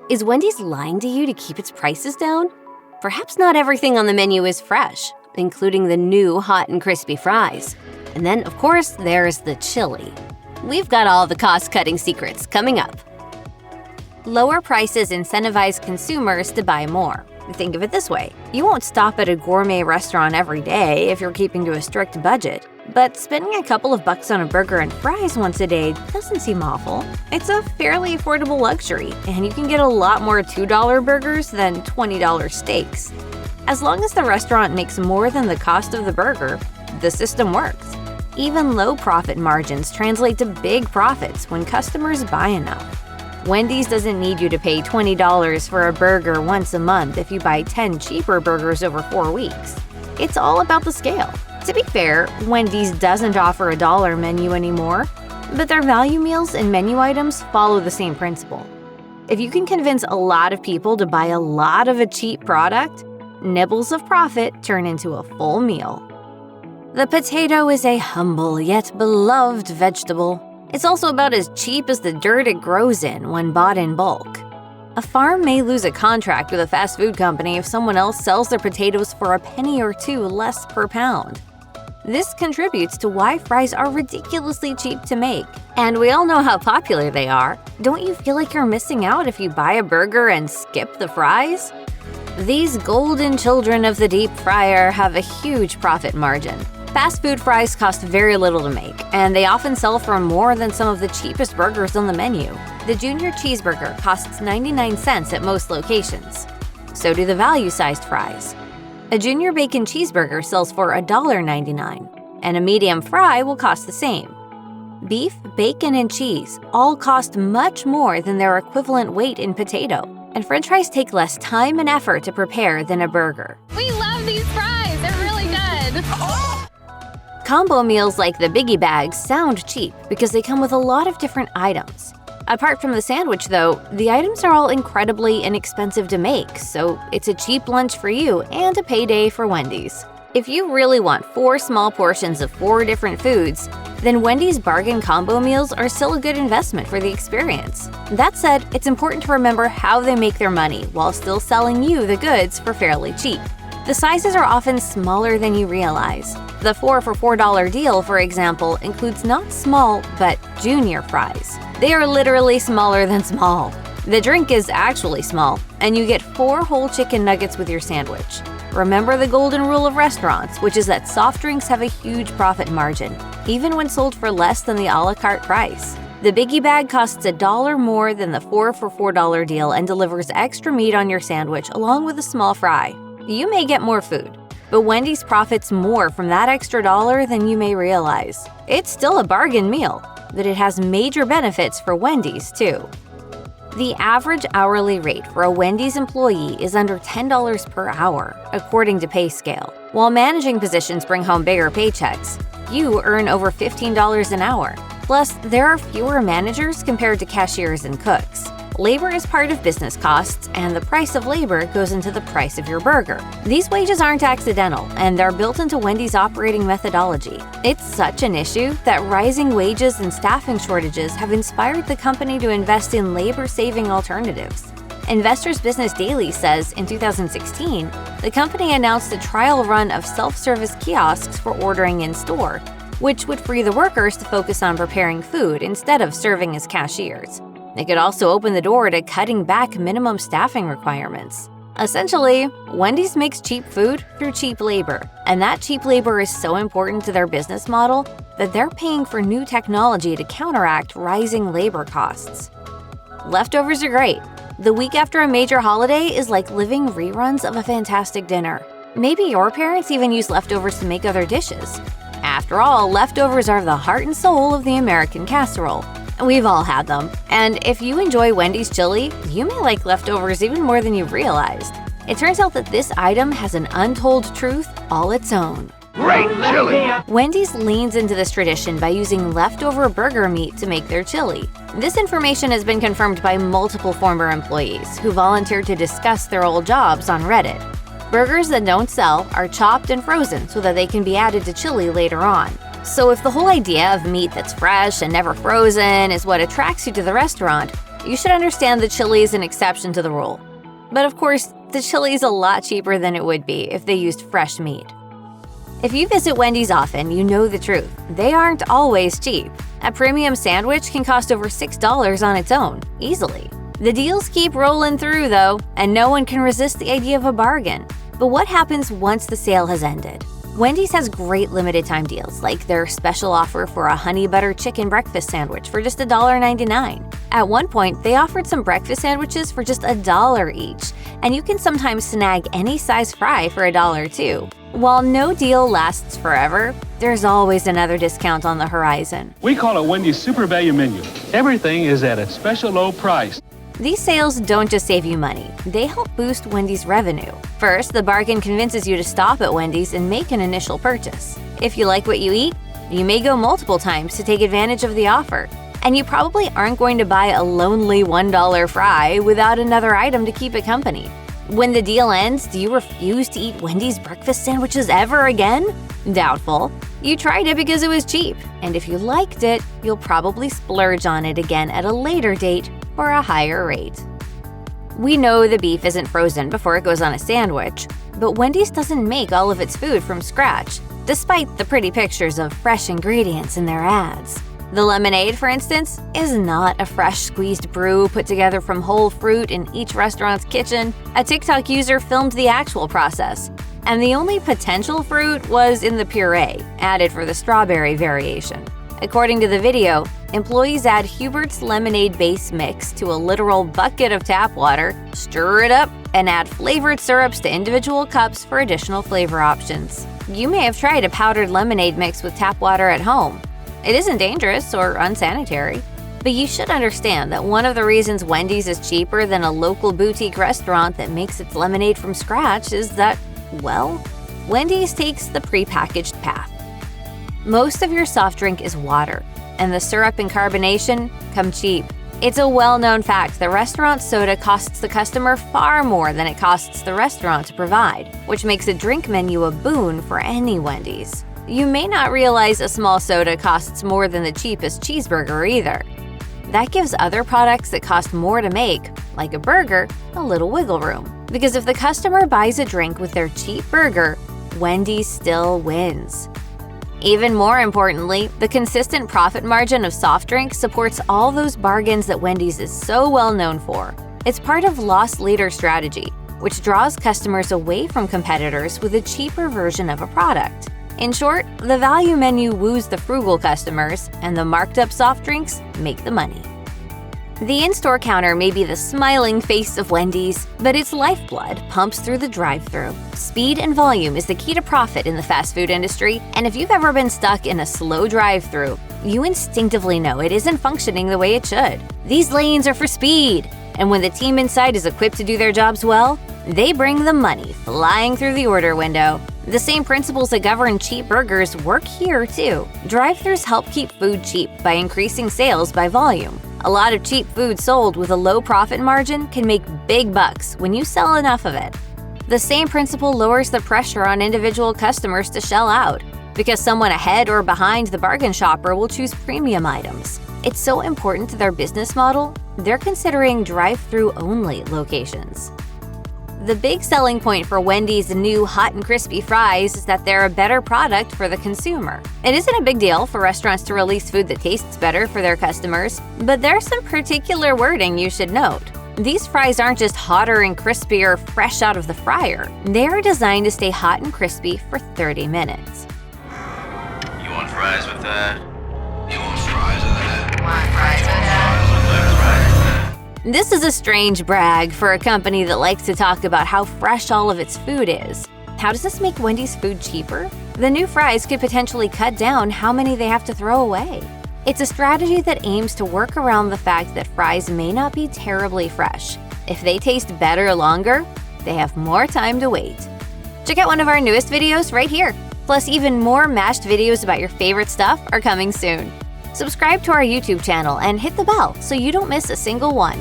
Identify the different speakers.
Speaker 1: Is Wendy's lying to you to keep its prices down? Perhaps not everything on the menu is fresh, including the new hot and crispy fries. And then, of course, there's the chili. We've got all the cost-cutting secrets coming up. Lower prices incentivize consumers to buy more. Think of it this way. You won't stop at a gourmet restaurant every day if you're keeping to a strict budget. But spending a couple of bucks on a burger and fries once a day doesn't seem awful. It's a fairly affordable luxury, and you can get a lot more $2 burgers than $20 steaks. As long as the restaurant makes more than the cost of the burger, the system works. Even low profit margins translate to big profits when customers buy enough. Wendy's doesn't need you to pay $20 for a burger once a month if you buy 10 cheaper burgers over 4 weeks. It's all about the scale. To be fair, Wendy's doesn't offer a dollar menu anymore, but their value meals and menu items follow the same principle. If you can convince a lot of people to buy a lot of a cheap product, nibbles of profit turn into a full meal. The potato is a humble yet beloved vegetable. It's also about as cheap as the dirt it grows in when bought in bulk. A farm may lose a contract with a fast food company if someone else sells their potatoes for a penny or two less per pound. This contributes to why fries are ridiculously cheap to make. And we all know how popular they are. Don't you feel like you're missing out if you buy a burger and skip the fries? These golden children of the deep fryer have a huge profit margin. Fast food fries cost very little to make, and they often sell for more than some of the cheapest burgers on the menu. The Junior Cheeseburger costs 99 cents at most locations. So do the value-sized fries. A Junior Bacon Cheeseburger sells for $1.99, and a medium fry will cost the same. Beef, bacon, and cheese all cost much more than their equivalent weight in potato, and French fries take less time and effort to prepare than a burger.
Speaker 2: We love these fries! They're really good!
Speaker 1: Combo meals like the Biggie Bags sound cheap because they come with a lot of different items. Apart from the sandwich, though, the items are all incredibly inexpensive to make, so it's a cheap lunch for you and a payday for Wendy's. If you really want 4 small portions of 4 different foods, then Wendy's bargain combo meals are still a good investment for the experience. That said, it's important to remember how they make their money while still selling you the goods for fairly cheap. The sizes are often smaller than you realize. The 4 for $4 deal, for example, includes not small, but junior fries. They are literally smaller than small. The drink is actually small, and you get 4 whole chicken nuggets with your sandwich. Remember the golden rule of restaurants, which is that soft drinks have a huge profit margin, even when sold for less than the a la carte price. The Biggie Bag costs $1 more than the 4 for $4 deal and delivers extra meat on your sandwich along with a small fry. You may get more food, but Wendy's profits more from that extra dollar than you may realize. It's still a bargain meal, but it has major benefits for Wendy's too. The average hourly rate for a Wendy's employee is under $10 per hour, according to PayScale. While managing positions bring home bigger paychecks, you earn over $15 an hour. Plus, there are fewer managers compared to cashiers and cooks. Labor is part of business costs, and the price of labor goes into the price of your burger. These wages aren't accidental, and they're built into Wendy's operating methodology. It's such an issue that rising wages and staffing shortages have inspired the company to invest in labor-saving alternatives. Investors Business Daily says in 2016, the company announced a trial run of self-service kiosks for ordering in-store, which would free the workers to focus on preparing food instead of serving as cashiers. It could also open the door to cutting back minimum staffing requirements. Essentially, Wendy's makes cheap food through cheap labor, and that cheap labor is so important to their business model that they're paying for new technology to counteract rising labor costs. Leftovers are great. The week after a major holiday is like living reruns of a fantastic dinner. Maybe your parents even use leftovers to make other dishes. After all, leftovers are the heart and soul of the American casserole. We've all had them. And if you enjoy Wendy's chili, you may like leftovers even more than you realized. It turns out that this item has an untold truth all its own.
Speaker 3: Great chili!
Speaker 1: Wendy's leans into this tradition by using leftover burger meat to make their chili. This information has been confirmed by multiple former employees who volunteered to discuss their old jobs on Reddit. Burgers that don't sell are chopped and frozen so that they can be added to chili later on. So if the whole idea of meat that's fresh and never frozen is what attracts you to the restaurant, you should understand the chili is an exception to the rule. But of course, the chili is a lot cheaper than it would be if they used fresh meat. If you visit Wendy's often, you know the truth. They aren't always cheap. A premium sandwich can cost over $6 on its own, easily. The deals keep rolling through though, and no one can resist the idea of a bargain. But what happens once the sale has ended? Wendy's has great limited time deals, like their special offer for a honey butter chicken breakfast sandwich for just $1.99. At one point, they offered some breakfast sandwiches for just $1 each, and you can sometimes snag any size fry for $1 too. While no deal lasts forever, there's always another discount on the horizon.
Speaker 3: We call it Wendy's Super Value Menu. Everything is at a special low price.
Speaker 1: These sales don't just save you money, they help boost Wendy's revenue. First, the bargain convinces you to stop at Wendy's and make an initial purchase. If you like what you eat, you may go multiple times to take advantage of the offer. And you probably aren't going to buy a lonely $1 fry without another item to keep it company. When the deal ends, do you refuse to eat Wendy's breakfast sandwiches ever again? Doubtful. You tried it because it was cheap, and if you liked it, you'll probably splurge on it again at a later date for a higher rate. We know the beef isn't frozen before it goes on a sandwich, but Wendy's doesn't make all of its food from scratch, despite the pretty pictures of fresh ingredients in their ads. The lemonade, for instance, is not a fresh squeezed brew put together from whole fruit in each restaurant's kitchen. A TikTok user filmed the actual process, and the only potential fruit was in the puree, added for the strawberry variation. According to the video, employees add Hubert's lemonade base mix to a literal bucket of tap water, stir it up, and add flavored syrups to individual cups for additional flavor options. You may have tried a powdered lemonade mix with tap water at home. It isn't dangerous or unsanitary, but you should understand that one of the reasons Wendy's is cheaper than a local boutique restaurant that makes its lemonade from scratch is that, well, Wendy's takes the prepackaged path. Most of your soft drink is water, and the syrup and carbonation come cheap. It's a well-known fact that restaurant soda costs the customer far more than it costs the restaurant to provide, which makes a drink menu a boon for any Wendy's. You may not realize a small soda costs more than the cheapest cheeseburger either. That gives other products that cost more to make, like a burger, a little wiggle room. Because if the customer buys a drink with their cheap burger, Wendy's still wins. Even more importantly, the consistent profit margin of soft drinks supports all those bargains that Wendy's is so well known for. It's part of loss leader strategy, which draws customers away from competitors with a cheaper version of a product. In short, the value menu woos the frugal customers, and the marked-up soft drinks make the money. The in-store counter may be the smiling face of Wendy's, but its lifeblood pumps through the drive-thru. Speed and volume is the key to profit in the fast food industry, and if you've ever been stuck in a slow drive-thru, you instinctively know it isn't functioning the way it should. These lanes are for speed, and when the team inside is equipped to do their jobs well, they bring the money flying through the order window. The same principles that govern cheap burgers work here too. Drive-thrus help keep food cheap by increasing sales by volume. A lot of cheap food sold with a low profit margin can make big bucks when you sell enough of it. The same principle lowers the pressure on individual customers to shell out, because someone ahead or behind the bargain shopper will choose premium items. It's so important to their business model, they're considering drive-thru only locations. The big selling point for Wendy's new hot and crispy fries is that they're a better product for the consumer. It isn't a big deal for restaurants to release food that tastes better for their customers, but there's some particular wording you should note. These fries aren't just hotter and crispier fresh out of the fryer. They are designed to stay hot and crispy for 30 minutes.
Speaker 4: You want fries with that? You want fries with that?
Speaker 2: Want fries with that?
Speaker 1: This is a strange brag for a company that likes to talk about how fresh all of its food is. How does this make Wendy's food cheaper? The new fries could potentially cut down how many they have to throw away. It's a strategy that aims to work around the fact that fries may not be terribly fresh. If they taste better longer, they have more time to wait. Check out one of our newest videos right here. Plus, even more mashed videos about your favorite stuff are coming soon. Subscribe to our YouTube channel and hit the bell so you don't miss a single one.